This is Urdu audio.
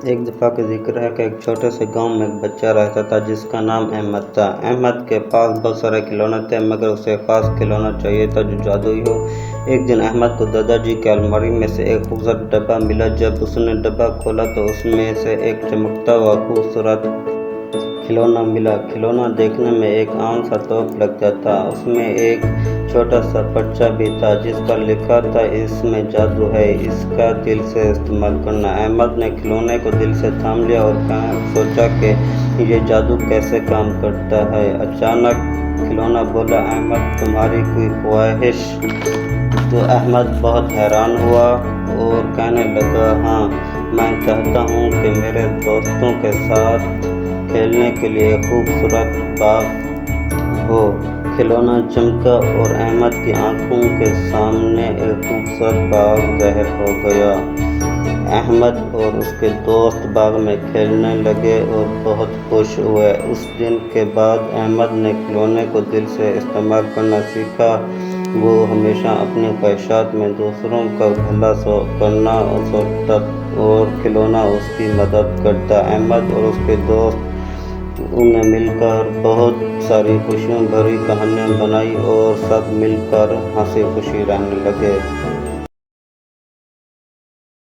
ایک دفعہ کا ذکر ہے کہ ایک چھوٹے سے گاؤں میں ایک بچہ رہتا تھا جس کا نام احمد تھا۔ احمد کے پاس بہت سارے کھلونے تھے مگر اسے خاص کھلونا چاہیے تھا جو جادوئی ہو۔ ایک دن احمد کو دادا جی کی الماری میں سے ایک خوبصورت ڈبہ ملا۔ جب اس نے ڈبہ کھولا تو اس میں سے ایک چمکتا ہوا خوبصورت کھلونا ملا۔ کھلونا دیکھنے میں ایک عام سا توپ لگتا تھا۔ اس میں ایک چھوٹا سا پرچہ بھی تھا جس پر لکھا تھا اس میں جادو ہے، اس کا دل سے استعمال کرنا۔ احمد نے کھلونے کو دل سے تھام لیا اور سوچا کہ یہ جادو کیسے کام کرتا ہے۔ اچانک کھلونا بولا، احمد تمہاری کوئی خواہش؟ تو احمد بہت حیران ہوا اور کہنے لگا، ہاں، میں چاہتا ہوں کہ میرے دوستوں کے ساتھ کھیلنے کے لیے ایک خوبصورت باغ ہو۔ کھلونا چمکا اور احمد کی آنکھوں کے سامنے ایک خوبصورت باغ ظاہر ہو گیا۔ احمد اور اس کے دوست باغ میں کھیلنے لگے اور بہت خوش ہوئے۔ اس دن کے بعد احمد نے کھلونے کو دل سے استعمال کرنا سیکھا۔ وہ ہمیشہ اپنی خواہشات میں دوسروں کا بھلا کرنا سوچتا اور کھلونا اس کی مدد کرتا۔ احمد اور اس کے دوست نے مل کر بہت ساری خوشیوں بھری کہانیاں بنائی اور سب مل کر ہنسی خوشی رہنے لگے۔